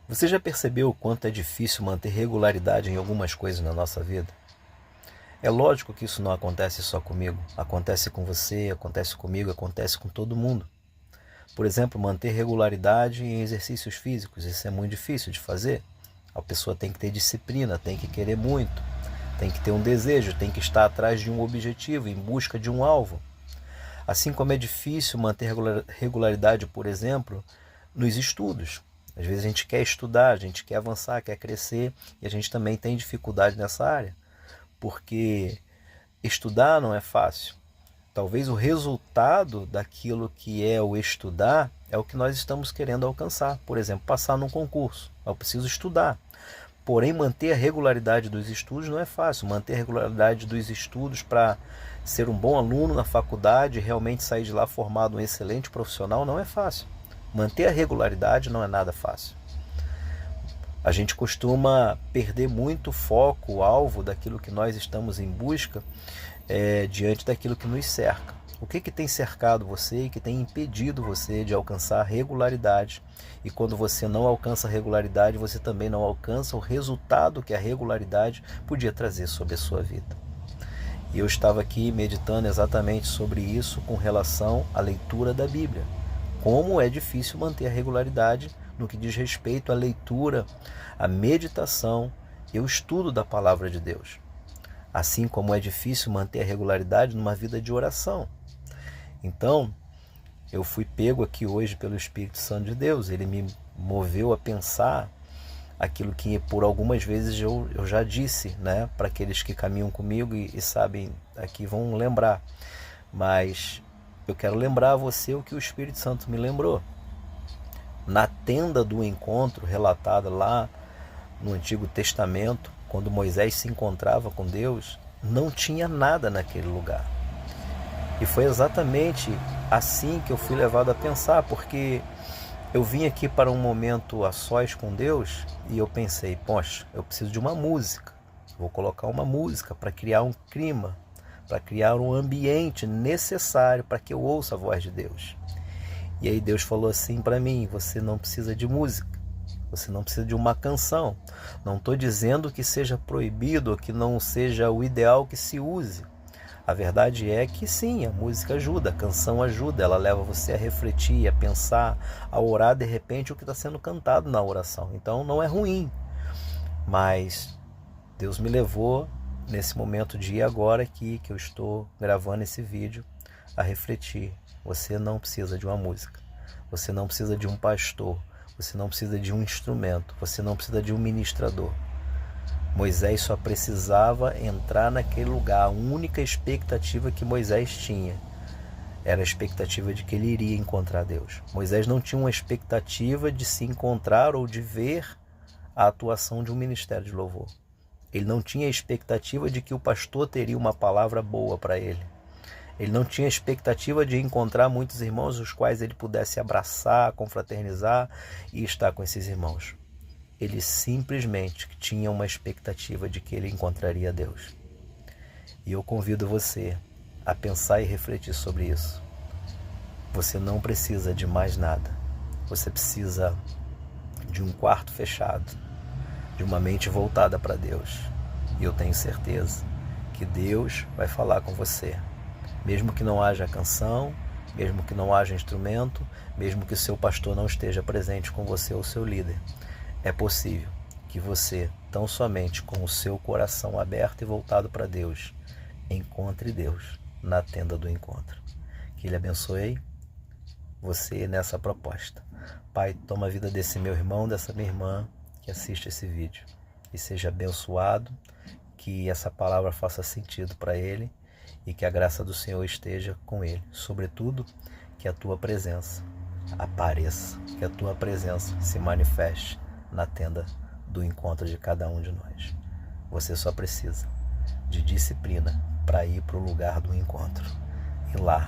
Você já percebeu o quanto é difícil manter regularidade em algumas coisas na nossa vida? É lógico que isso não acontece só comigo. Acontece com você, acontece comigo, acontece com todo mundo. Por exemplo, manter regularidade em exercícios físicos. Isso é muito difícil de fazer. A pessoa tem que ter disciplina, tem que querer muito, tem que ter um desejo, tem que estar atrás de um objetivo, em busca de um alvo. Assim como é difícil manter regularidade, por exemplo, nos estudos. Às vezes a gente quer estudar, a gente quer avançar, quer crescer, e a gente também tem dificuldade nessa área, porque estudar não é fácil. Talvez o resultado daquilo que é o estudar é o que nós estamos querendo alcançar. Por exemplo, passar num concurso. Eu preciso estudar. Porém, manter a regularidade dos estudos não é fácil. Manter a regularidade dos estudos para ser um bom aluno na faculdade e realmente sair de lá formado um excelente profissional não é fácil. Manter a regularidade não é nada fácil. A gente costuma perder muito foco, o alvo daquilo que nós estamos em busca diante daquilo que nos cerca. O que tem cercado você e que tem impedido você de alcançar a regularidade? E quando você não alcança a regularidade, você também não alcança o resultado que a regularidade podia trazer sobre a sua vida. E eu estava aqui meditando exatamente sobre isso com relação à leitura da Bíblia. Como é difícil manter a regularidade no que diz respeito à leitura, à meditação e ao estudo da palavra de Deus. Assim como é difícil manter a regularidade numa vida de oração. Então, eu fui pego aqui hoje pelo Espírito Santo de Deus. Ele me moveu a pensar aquilo que por algumas vezes eu já disse, né? Para aqueles que caminham comigo e sabem aqui vão lembrar. Mas eu quero lembrar a você o que o Espírito Santo me lembrou. Na tenda do encontro, relatada lá no Antigo Testamento, quando Moisés se encontrava com Deus, não tinha nada naquele lugar. E foi exatamente assim que eu fui levado a pensar, porque eu vim aqui para um momento a sós com Deus e eu pensei, poxa, eu preciso de uma música. Vou colocar uma música para criar um clima, para criar um ambiente necessário para que eu ouça a voz de Deus. E aí Deus falou assim para mim, você não precisa de música. Você não precisa de uma canção. Não estou dizendo que seja proibido ou que não seja o ideal que se use. A verdade é que sim, a música ajuda, a canção ajuda. Ela leva você a refletir, a pensar, a orar de repente o que está sendo cantado na oração. Então não é ruim. Mas Deus me levou nesse momento de agora aqui que eu estou gravando esse vídeo a refletir. Você não precisa de uma música. Você não precisa de um pastor. Você não precisa de um instrumento, você não precisa de um ministrador. Moisés só precisava entrar naquele lugar. A única expectativa que Moisés tinha era a expectativa de que ele iria encontrar Deus. Moisés não tinha uma expectativa de se encontrar ou de ver a atuação de um ministério de louvor. Ele não tinha a expectativa de que o pastor teria uma palavra boa para ele. Ele não tinha expectativa de encontrar muitos irmãos os quais ele pudesse abraçar, confraternizar e estar com esses irmãos. Ele simplesmente tinha uma expectativa de que ele encontraria Deus. E eu convido você a pensar e refletir sobre isso. Você não precisa de mais nada. Você precisa de um quarto fechado, de uma mente voltada para Deus. E eu tenho certeza que Deus vai falar com você. Mesmo que não haja canção, mesmo que não haja instrumento, mesmo que o seu pastor não esteja presente com você ou seu líder, é possível que você, tão somente com o seu coração aberto e voltado para Deus, encontre Deus na tenda do encontro. Que Ele abençoe você nessa proposta. Pai, toma a vida desse meu irmão, dessa minha irmã que assiste esse vídeo e seja abençoado, que essa palavra faça sentido para ele, e que a graça do Senhor esteja com ele. Sobretudo, que a tua presença apareça, que a tua presença se manifeste na tenda do encontro de cada um de nós. Você só precisa de disciplina para ir para o lugar do encontro. E lá,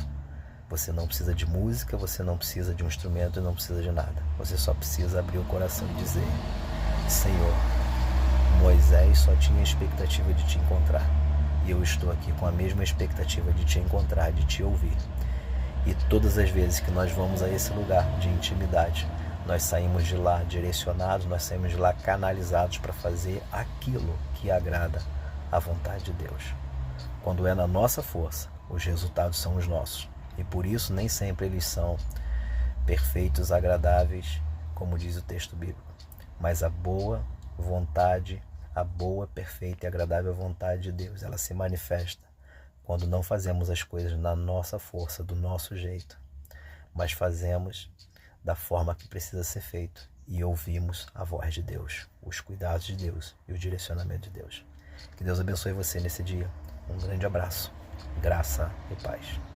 você não precisa de música, você não precisa de um instrumento e não precisa de nada. Você só precisa abrir o coração e dizer, Senhor, Moisés só tinha a expectativa de te encontrar. E eu estou aqui com a mesma expectativa de te encontrar, de te ouvir. E todas as vezes que nós vamos a esse lugar de intimidade, nós saímos de lá direcionados, nós saímos de lá canalizados para fazer aquilo que agrada à vontade de Deus. Quando é na nossa força, os resultados são os nossos. E por isso nem sempre eles são perfeitos, agradáveis, como diz o texto bíblico. Mas a boa vontade, a boa, perfeita e agradável vontade de Deus, ela se manifesta quando não fazemos as coisas na nossa força, do nosso jeito, mas fazemos da forma que precisa ser feito e ouvimos a voz de Deus, os cuidados de Deus e o direcionamento de Deus. Que Deus abençoe você nesse dia. Um grande abraço, graça e paz.